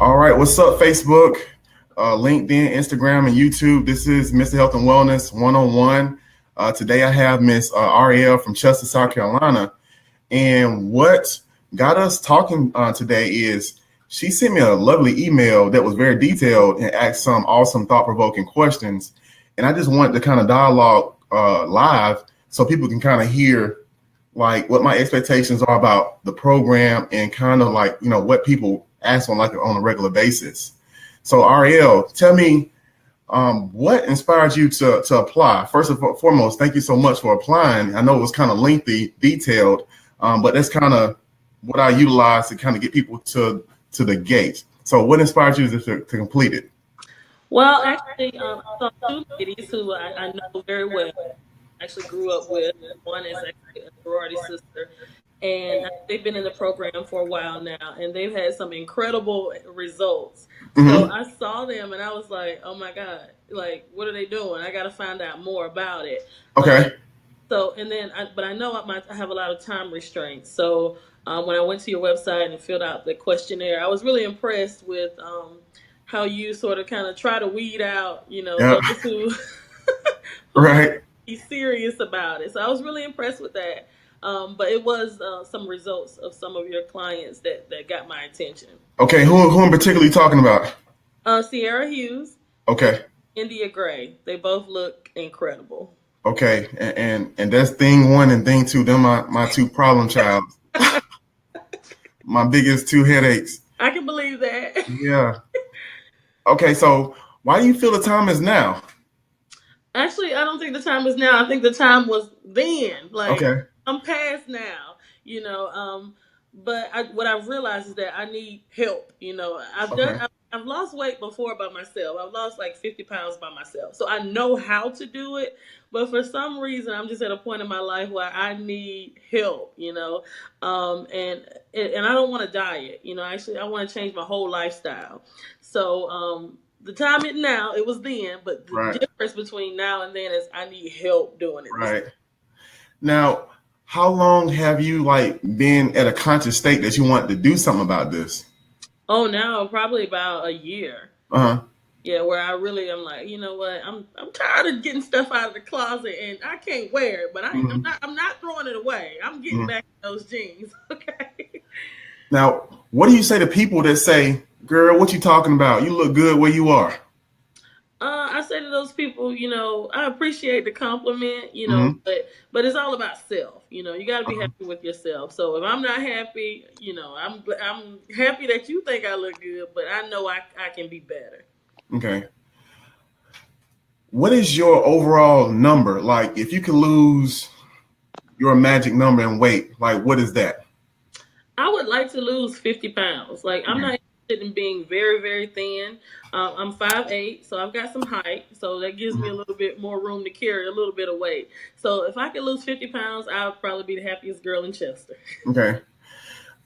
All right, what's up, Facebook, LinkedIn, Instagram, and YouTube? This is Mr. Health and Wellness 101. Today I have Miss Ariel from Chester, South Carolina. And what got us talking today is she sent me a lovely email that was very detailed and asked some awesome, thought-provoking questions. And I just wanted to kind of dialogue live so people can kind of hear like what my expectations are about the program and kind of like, what people ask on a regular basis. So Ariel, tell me what inspired you to apply? First and foremost, thank you so much for applying. I know it was kind of lengthy, detailed, but that's kind of what I utilize to kind of get people to the gate. So what inspired you to complete it? Well, actually, I saw two ladies who I know very well. Actually, grew up with. One is actually a sorority sister, and they've been in the program for a while now, and they've had some incredible results. So Mm-hmm. I saw them, and I was like, "Oh my god! Like, what are they doing? I got to find out more about it." Um, Okay. and then, but I know I have a lot of time restraints. So when I went to your website and filled out the questionnaire, I was really impressed with how you sort of kind of try to weed out, Yeah. those who who might Right. be serious about it. So I was really impressed with that. But it was some results of some of your clients that got my attention. Okay. Who am particularly talking about? Sierra Hughes and Okay. India Gray. They both look incredible. Okay. And that's thing one and thing two. Them my two problem child. My biggest two headaches. I can believe that. Yeah. Okay, so why do you feel the time is now? Actually, I don't think the time is now. I think the time was then. Like Okay. I'm past now, but what I've realized is that I need help. Okay. I've lost weight before by myself. I've lost like 50 pounds by myself, so I know how to do it. But for some reason, I'm just at a point in my life where I need help. And I don't want to diet. Actually, I want to change my whole lifestyle. So the time it now, it was then, but the Right. difference between now and then is I need help doing it this. Right. Now, how long have you like been at a conscious state that you want to do something about this? Oh, now probably about a year. Uh-huh. Yeah, where I really am like, you know what? I'm tired of getting stuff out of the closet and I can't wear it, but Hmm. I'm not throwing it away. I'm getting Hmm. back those jeans. Okay. Now, what do you say to people that say, "Girl, what you talking about? You look good where you are." I say to those people, I appreciate the compliment, Hmm. but it's all about self. You got to be Uh-huh. happy with yourself. So if I'm not happy, I'm happy that you think I look good, but I know I can be better. Okay. What is your overall number? Like, if you could lose your magic number in weight, like, what is that? I would like to lose 50 pounds. Like I'm Okay. not interested in being very, very thin. I'm 5'8", so I've got some height, so that gives me a Mhm. little bit more room to carry a little bit of weight. So if I could lose 50 pounds, I would probably be the happiest girl in Chester. Okay.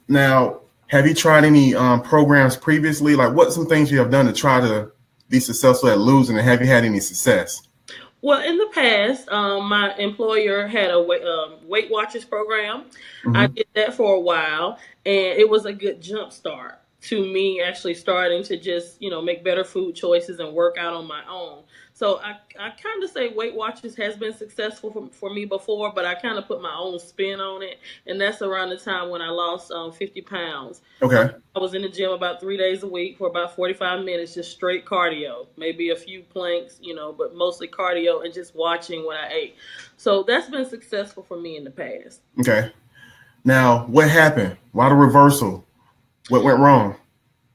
Now, have you tried any programs previously? Like, what some things you have done to try to be successful at losing, and have you had any success? Well, in the past, my employer had a Weight Watchers program. I Hmm. did that for a while, and it was a good jump start to me actually starting to just make better food choices and work out on my own. So I kind of say Weight Watchers has been successful for me before, but I kind of put my own spin on it, and that's around the time when I lost 50 pounds. Okay. I was in the gym about 3 days a week for about 45 minutes, just straight cardio, maybe a few planks, but mostly cardio and just watching what I ate. So that's been successful for me in the past. Okay. Now, what happened? Why the reversal? What went wrong?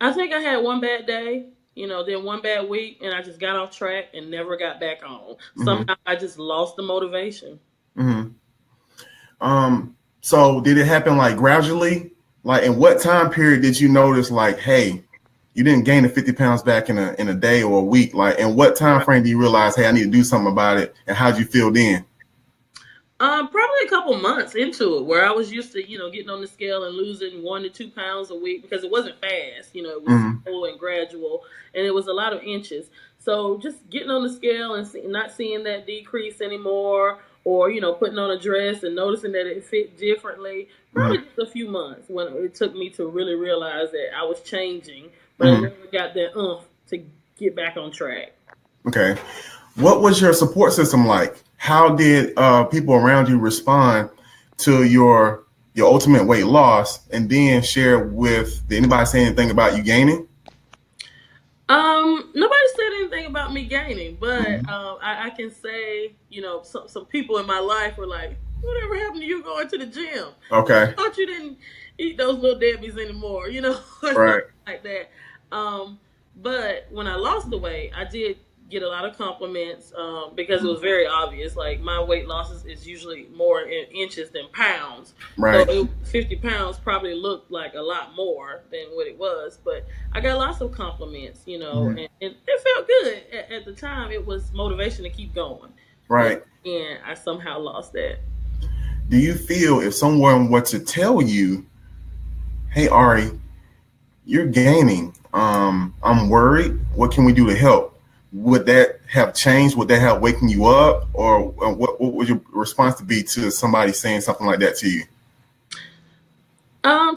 I think I had one bad day, then one bad week, and I just got off track and never got back on. Hmm. Somehow I just lost the motivation. Hmm. So did it happen like gradually? Like, in what time period did you notice, like, hey, you didn't gain the 50 pounds back in a day or a week? Like, in what time frame do you realize, hey, I need to do something about it? And how'd you feel then? Probably a couple months into it, where I was used to, getting on the scale and losing 1 to 2 pounds a week because it wasn't fast. It was Hmm. slow and gradual, and it was a lot of inches. So just getting on the scale and not seeing that decrease anymore, or putting on a dress and noticing that it fit differently. Probably Mm-hmm. just a few months when it took me to really realize that I was changing, but I Mm-hmm. never got that to get back on track. Okay. What was your support system like? How did people around you respond to your ultimate weight loss? And then share with, did anybody say anything about you gaining? Nobody said anything about me gaining, but Mm-hmm. I can say, some people in my life were like, "Whatever happened to you going to the gym? I Okay. thought you didn't eat those little debbies anymore," or something Right. like that. Um, but when I lost the weight, I did get a lot of compliments because it was very obvious. Like my weight loss is usually more in inches than pounds, so Right. 50 pounds probably looked like a lot more than what it was, but I got lots of compliments, Mm-hmm. and it felt good at the time. It was motivation to keep going, but Right. and I somehow lost that. Do you feel if someone were to tell you, "Hey Ari, you're gaining. I'm worried. What can we do to help?" Would that have changed? Would that have waken you up, or what would your response to be to somebody saying something like that to you?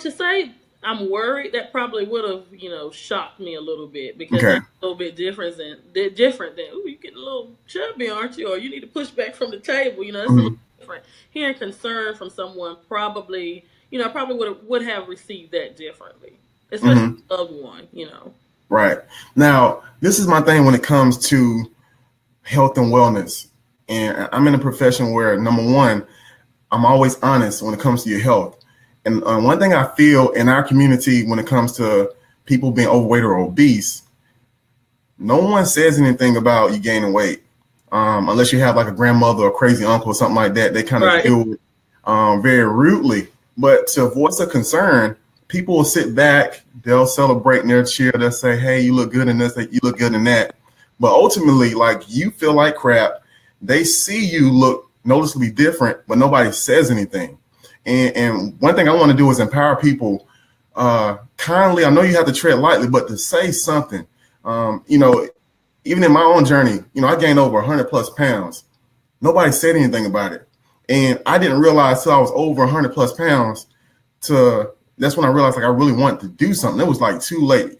To say I'm worried, that probably would have, shocked me a little bit because Okay. that's a little bit different than, "Ooh, you getting a little chubby, aren't you?" Or "You need to push back from the table." It's a little Mhm. different. Hearing concern from someone probably, probably would have received that differently, especially Mhm. a loved one. Right. Now, this is my thing when it comes to health and wellness, and I'm in a profession where, number one, I'm always honest when it comes to your health. And one thing I feel in our community when it comes to people being overweight or obese, no one says anything about you gaining weight, unless you have like a grandmother or crazy uncle or something like that. They kind of Right. deal with very rudely. But to voice a concern, people will sit back, they'll celebrate in their cheer, they'll say, "Hey, you look good in this, you look good in that." But ultimately, like, you feel like crap. They see you look noticeably different, but nobody says anything. And one thing I want to do is empower people kindly. I know you have to tread lightly, but to say something. You know, even in my own journey, I gained over 100 plus pounds. Nobody said anything about it. And I didn't realize till I was over 100 plus pounds to that's when I realized like I really wanted to do something. It was like too late.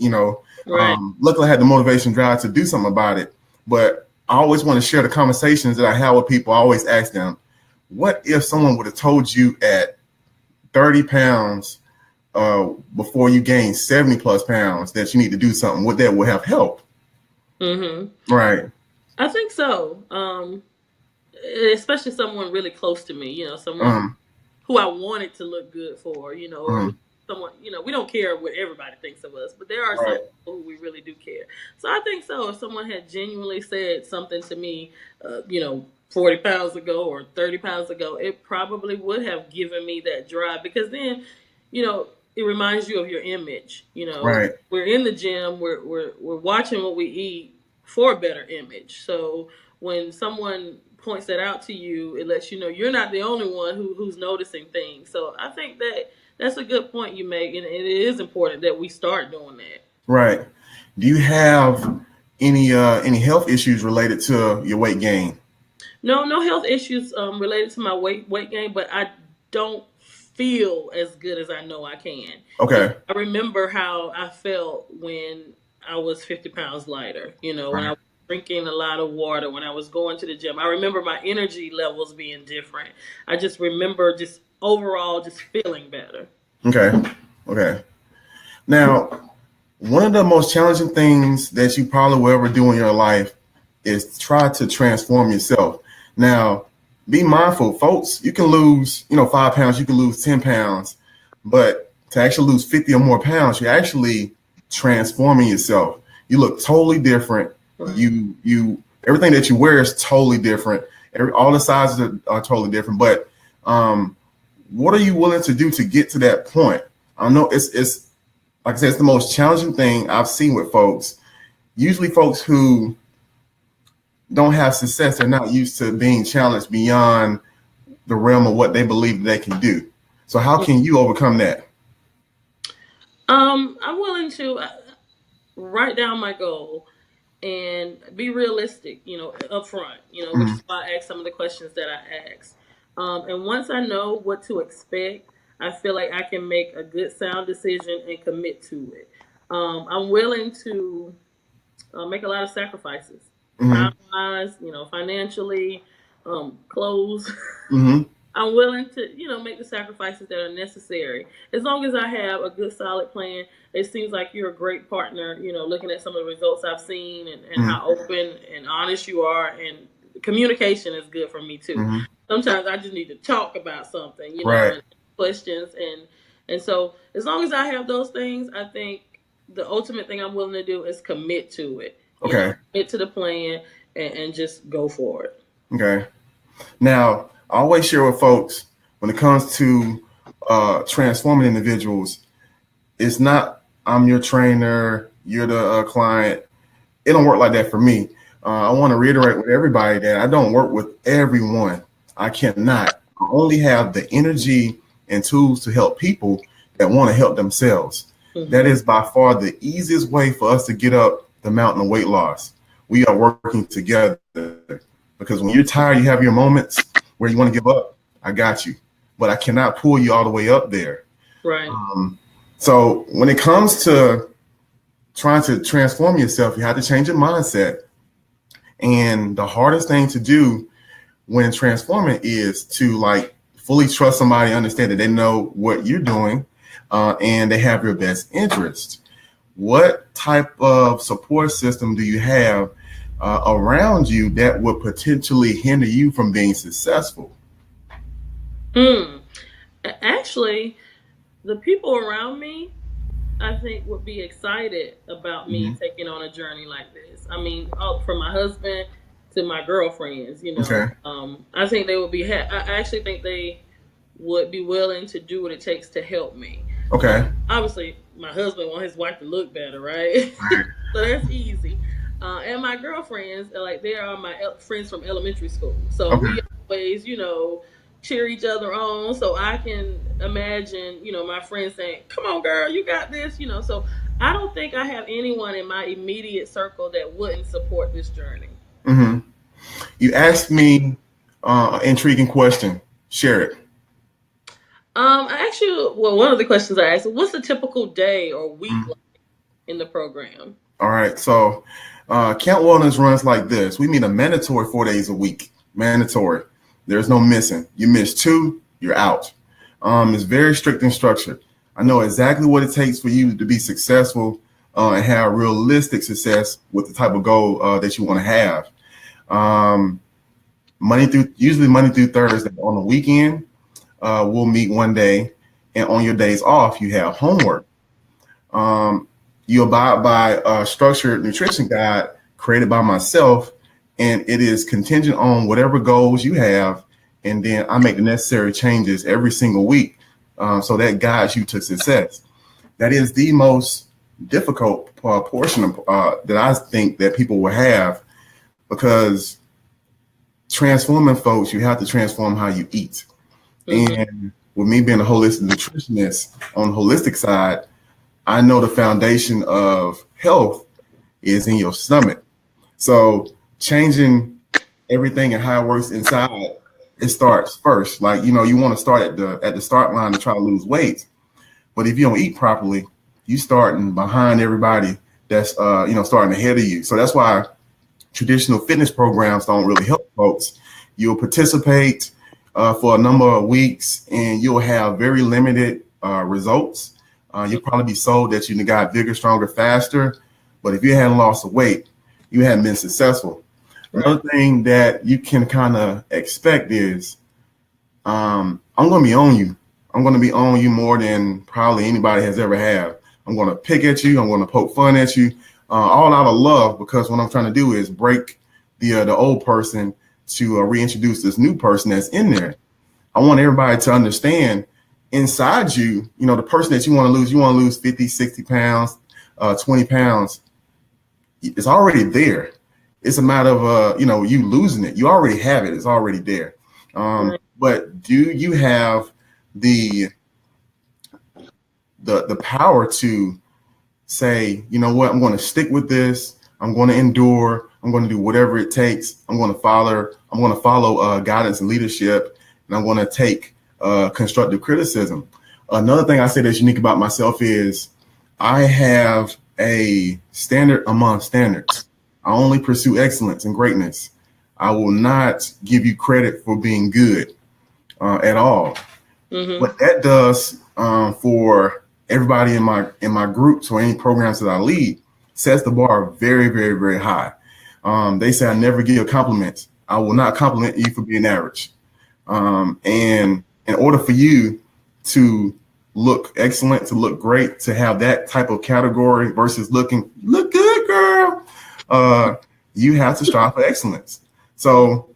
Right. Luckily I had the motivation drive to do something about it. But I always want to share the conversations that I have with people. I always ask them, what if someone would have told you at 30 pounds before you gain 70 plus pounds that you need to do something? Would that would have helped? Mm-hmm. Right. I think so. Especially someone really close to me, someone Um, who I wanted to look good for, or um, someone, we don't care what everybody thinks of us, but there are some right. people who we really do care. So I think so. If someone had genuinely said something to me, 40 pounds ago or 30 pounds ago, it probably would have given me that drive because then, it reminds you of your image. Right. We're in the gym, we're watching what we eat for a better image. So when someone points that out to you, it lets you know you're not the only one who's noticing things. So I think that's a good point you make, and it is important that we start doing that. Right. Do you have any health issues related to your weight gain? No, no health issues related to my weight gain, but I don't feel as good as I know I can. Okay. I remember how I felt when I was 50 pounds lighter. When I Right. was drinking a lot of water, when I was going to the gym. I remember my energy levels being different. I just remember just overall just feeling better. Okay. Okay. Now, one of the most challenging things that you probably will ever do in your life is try to transform yourself. Now, be mindful, folks. You can lose, 5 pounds, you can lose 10 pounds, but to actually lose 50 or more pounds, you're actually transforming yourself. You look totally different. Right. You everything that you wear is totally different. All the sizes are totally different. But what are you willing to do to get to that point? I know it's like I said, it's the most challenging thing I've seen with folks. Usually, folks who don't have success are not used to being challenged beyond the realm of what they believe they can do. So, how can you overcome that? I'm willing to write down my goal and be realistic, up front, which is why I asked some of the questions that I asked. And once I know what to expect, I feel like I can make a good, sound decision and commit to it. I'm willing to make a lot of sacrifices, Mm-hmm. time wise, financially, clothes. Mm-hmm. I'm willing to, make the sacrifices that are necessary. As long as I have a good, solid plan, it seems like you're a great partner, looking at some of the results I've seen and Mm-hmm. how open and honest you are. And communication is good for me too. Mm-hmm. Sometimes I just need to talk about something, Right. and questions. And so as long as I have those things, I think the ultimate thing I'm willing to do is commit to it, Okay. commit to the plan and just go for it. Okay. Now, I always share with folks when it comes to transforming individuals, it's not I'm your trainer, you're the client. It don't work like that for me. I want to reiterate with everybody that I don't work with everyone. I cannot. I only have the energy and tools to help people that want to help themselves. Mm-hmm. That is by far the easiest way for us to get up the mountain of weight loss. We are working together because when you're tired, you have your moments where you want to give up. I got you, but I cannot pull you all the way up there. Right. So when it comes to trying to transform yourself, you have to change your mindset. And the hardest thing to do when transforming is to fully trust somebody, understand that they know what you're doing, and they have your best interest. What type of support system do you have around you that would potentially hinder you from being successful? Actually, the people around me, I think, would be excited about me Mm-hmm. taking on a journey like this. I mean, from my husband to my girlfriends, Okay. I think they would be. I actually think they would be willing to do what it takes to help me. Okay. Obviously, my husband wants his wife to look better, right? So that's easy. And my girlfriends, they are my friends from elementary school. So Okay. we always, cheer each other on. So I can imagine, my friends saying, "Come on, girl, you got this." So I don't think I have anyone in my immediate circle that wouldn't support this journey. Mm-hmm. You asked me an intriguing question. Share it. I actually, well, one of the questions I asked, what's a typical day or week Mm. like in the program? All right. So Camp Wellness runs like this. We meet a mandatory 4 days a week. Mandatory. There's no missing. You miss 2, you're out. It's very strict and structured. I know exactly what it takes for you to be successful and have realistic success with the type of goal that you want to have. Usually Monday through Thursday. On the weekend, we'll meet one day, and on your days off, you have homework. You abide by a structured nutrition guide created by myself, and it is contingent on whatever goals you have, and then I make the necessary changes every single week, so that guides you to success. That is the most difficult portion of, that I think that people will have, because transforming folks, you have to transform how you eat. Mm-hmm. And with me being a holistic nutritionist on the holistic side, I know the foundation of health is in your stomach. So changing everything and how it works inside, it starts first. You want to start at the start line to try to lose weight. But if you don't eat properly, you starting behind everybody that's starting ahead of you. So that's why traditional fitness programs don't really help folks. You'll participate for a number of weeks, and you'll have very limited results. You'll probably be sold that you got bigger, stronger, faster. But if you hadn't lost the weight, you hadn't been successful. Right. Another thing that you can kind of expect is I'm going to be on you. I'm going to be on you more than probably anybody has ever had. I'm going to pick at you. I'm going to poke fun at you, all out of love, because what I'm trying to do is break the old person to reintroduce this new person that's in there. I want everybody to understand inside you, the person that you want to lose 50, 60 pounds, 20 pounds. It's already there. It's a matter of, you losing it. You already have it. It's already there. But do you have the power to say, you know what, I'm going to stick with this. I'm going to endure. I'm going to do whatever it takes. I'm going to follow guidance and leadership, and I'm going to take constructive criticism. Another thing I say that's unique about myself is I have a standard among standards. I only pursue excellence and greatness. I will not give you credit for being good at all. What that does for everybody in my groups or any programs that I lead sets the bar very, very, very high. They say I never give compliments. I will not compliment you for being average. And in order for you to look excellent, to look great, to have that type of category versus look good, girl, you have to strive for excellence. So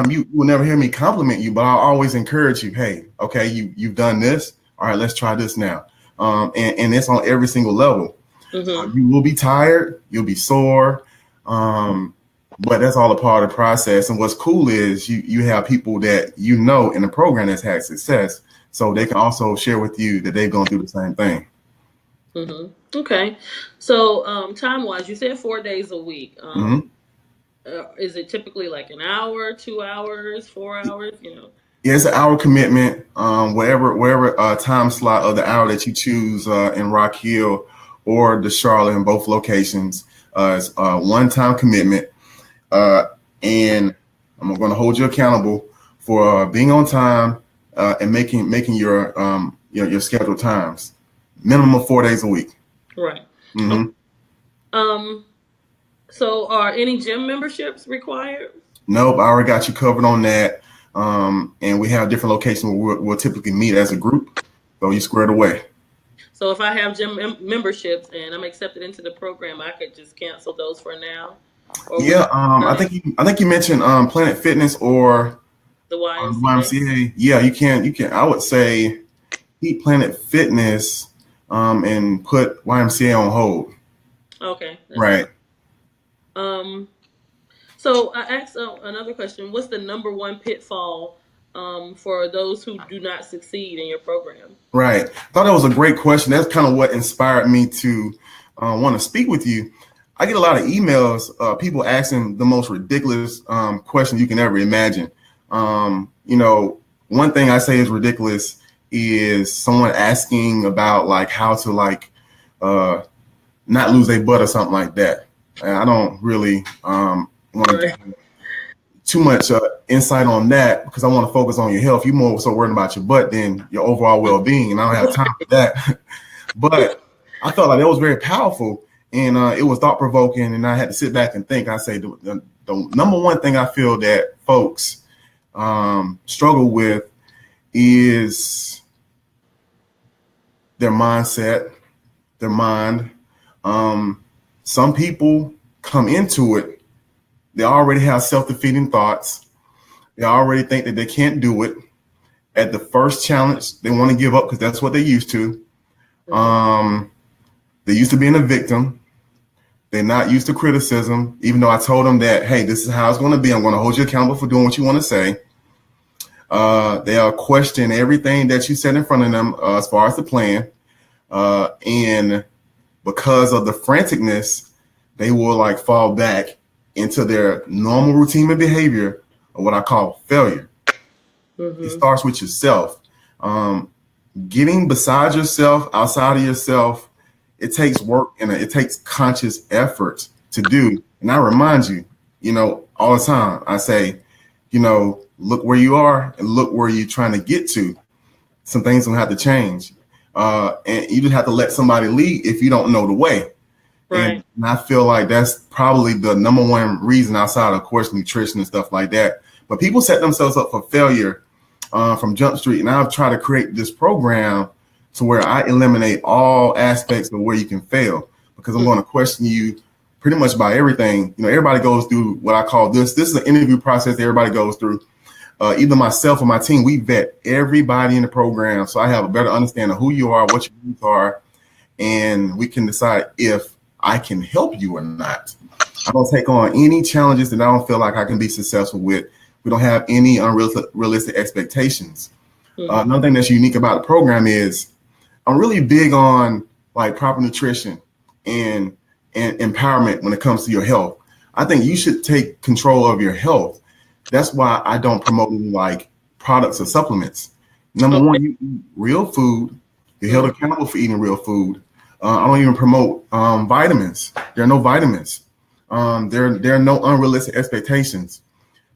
you will never hear me compliment you, but I'll always encourage you. Hey, okay, you've done this. All right, let's try this now. And it's on every single level. You will be tired. You'll be sore. But that's all a part of the process. And what's cool is you have people that you know in the program that's had success, so they can also share with you that they've gone through the same thing. Okay. So time-wise, you said 4 days a week. Is it typically like an hour, 2 hours, 4 hours? Yeah, it's an hour commitment. Wherever time slot of the hour that you choose in Rock Hill or the Charlotte, in both locations, it's a one-time commitment. And I'm going to hold you accountable for being on time and making your scheduled times. Minimum of 4 days a week. Right. So are any gym memberships required? Nope, I already got you covered on that. And we have different locations where we'll typically meet as a group, so you squared away. So if I have gym memberships and I'm accepted into the program, I could just cancel those for now. Yeah, I think you mentioned Planet Fitness or the YMCA. YMCA. Yeah, you can. I would say keep Planet Fitness and put YMCA on hold. Okay. Right. So I asked another question. What's the number one pitfall for those who do not succeed in your program? Right. I thought that was a great question. That's kind of what inspired me to want to speak with you. I get a lot of emails, people asking the most ridiculous questions you can ever imagine. One thing I say is ridiculous is someone asking about like how to not lose their butt or something like that. And I don't really want to give too much insight on that because I want to focus on your health. You're more so worried about your butt than your overall well-being, and I don't have time for that. But I felt like that was very powerful, and it was thought-provoking, and I had to sit back and think. I say the number one thing I feel that folks struggle with is their mindset, their mind. Some people come into it, they already have self-defeating thoughts. They already think that they can't do it. At the first challenge, they want to give up because that's what they're used to. They're used to being a victim. They're not used to criticism, even though I told them that, hey, this is how it's going to be. I'm going to hold you accountable for doing what you want to say. They'll question everything that you said in front of them as far as the plan. And because of the franticness, they will fall back into their normal routine and behavior, or what I call failure. It starts with yourself. Getting beside yourself, outside of yourself, it takes work and it takes conscious effort to do. And I remind you, all the time, I say, look where you are and look where you're trying to get to. Some things will have to change. And you just have to let somebody lead if you don't know the way. Right. And I feel like that's probably the number one reason outside, of course, nutrition and stuff like that. But people set themselves up for failure from Jump Street. And I've tried to create this program to where I eliminate all aspects of where you can fail, because I'm going to question you pretty much about everything. Everybody goes through what I call this. This is an interview process that everybody goes through. Either myself or my team, we vet everybody in the program. So I have a better understanding of who you are, what your needs are, and we can decide if I can help you or not. I don't take on any challenges that I don't feel like I can be successful with. We don't have any unrealistic expectations. Another thing that's unique about the program is I'm really big on proper nutrition and and empowerment when it comes to your health. I think you should take control of your health. That's why I don't promote any like products or supplements. Number Okay. one, you eat real food. You're held Mm. accountable for eating real food. I don't even promote vitamins. There are no vitamins. There are no unrealistic expectations.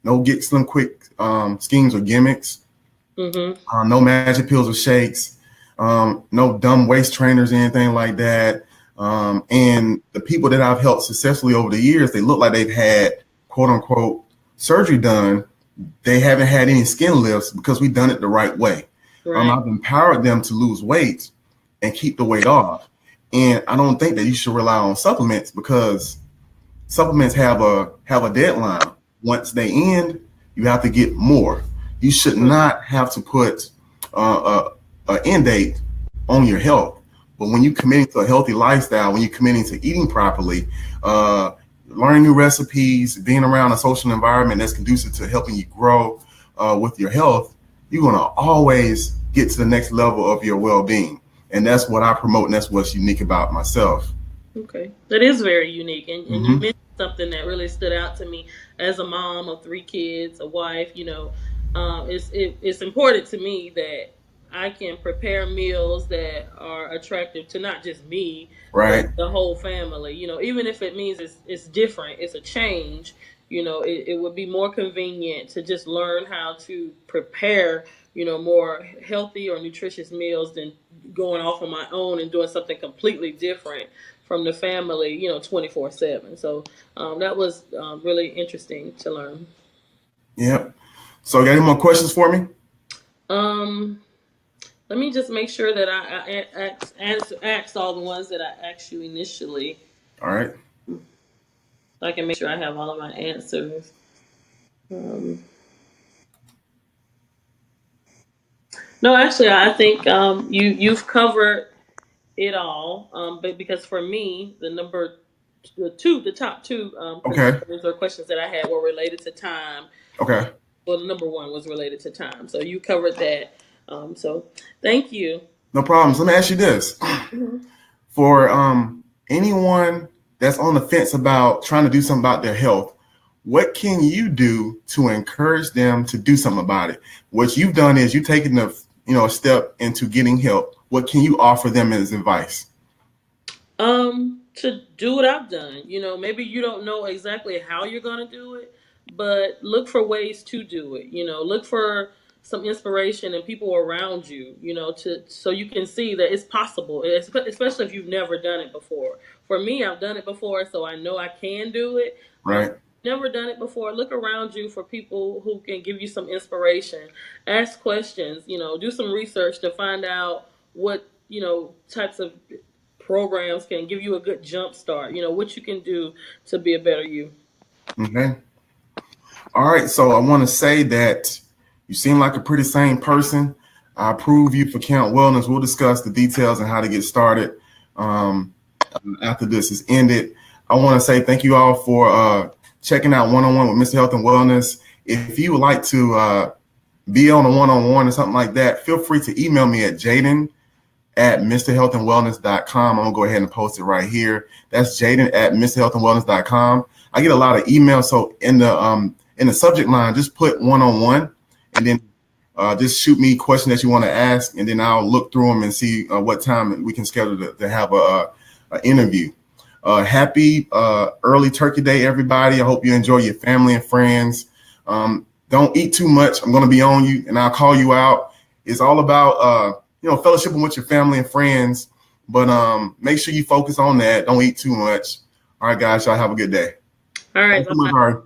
No get slim quick schemes or gimmicks. Mm-hmm. No magic pills or shakes. No dumb waist trainers or anything like that. And the people that I've helped successfully over the years, they look like they've had quote unquote surgery done. They haven't had any skin lifts because we've done it the right way. Right. I've empowered them to lose weight and keep the weight off. And I don't think that you should rely on supplements because supplements have a deadline. Once they end, you have to get more. You should not have to put a end date on your health. But when you're committing to a healthy lifestyle, when you're committing to eating properly, learning new recipes, being around a social environment that's conducive to helping you grow with your health, you're going to always get to the next level of your well-being. And that's what I promote, and that's what's unique about myself. Okay, that is very unique, and you Mm-hmm. mentioned something that really stood out to me as a mom of three kids, a wife. It's important to me that I can prepare meals that are attractive to not just me, but Right. the whole family. Even if it means it's different, it's a change. It would be more convenient to just learn how to prepare more healthy or nutritious meals than going off on my own and doing something completely different from the family, 24/7. So that was really interesting to learn. Yep. So, you got any more questions for me? Um, Let me just make sure that I asked all the ones that I asked you initially, All right. so I can make sure I have all of my answers. Um, no, actually, I think you've covered it all. But because for me, the top two Okay. concerns or questions that I had were related to time. Okay. Well, the number one was related to time, so you covered that. So thank you. No problems. Let me ask you this. Mhm. For anyone that's on the fence about trying to do something about their health, what can you do to encourage them to do something about it? What you've done is you've taken a step into getting help. What can you offer them as advice? To do what I've done. Maybe you don't know exactly how you're gonna do it, but look for ways to do it. Look for some inspiration and people around you. To so you can see that it's possible, especially if you've never done it before. For me, I've done it before, so I know I can do it. Right. Never done it before. Look around you for people who can give you some inspiration. Ask questions. Do some research to find out what types of programs can give you a good jump start. What you can do to be a better you. Okay. All right. So I want to say that you seem like a pretty sane person. I approve you for Count Wellness. We'll discuss the details and how to get started um, after this is ended. I want to say thank you all for checking out One-on-One with Mr. Health and Wellness. If you would like to be on a one-on-one or something like that, feel free to email me at Jaden at MrHealthAndWellness.com. I'm gonna go ahead and post it right here. That's Jaden at MrHealthAndWellness.com. I get a lot of emails, so in the subject line, just put one-on-one, and then just shoot me questions that you want to ask, and then I'll look through them and see what time we can schedule to have a interview. Happy early Turkey Day, everybody. I hope you enjoy your family and friends. Don't eat too much. I'm going to be on you, and I'll call you out. It's all about fellowshipping with your family and friends, but make sure you focus on that. Don't eat too much. All right, guys, y'all have a good day. All right. Thanks Bye so much, bye. Ari.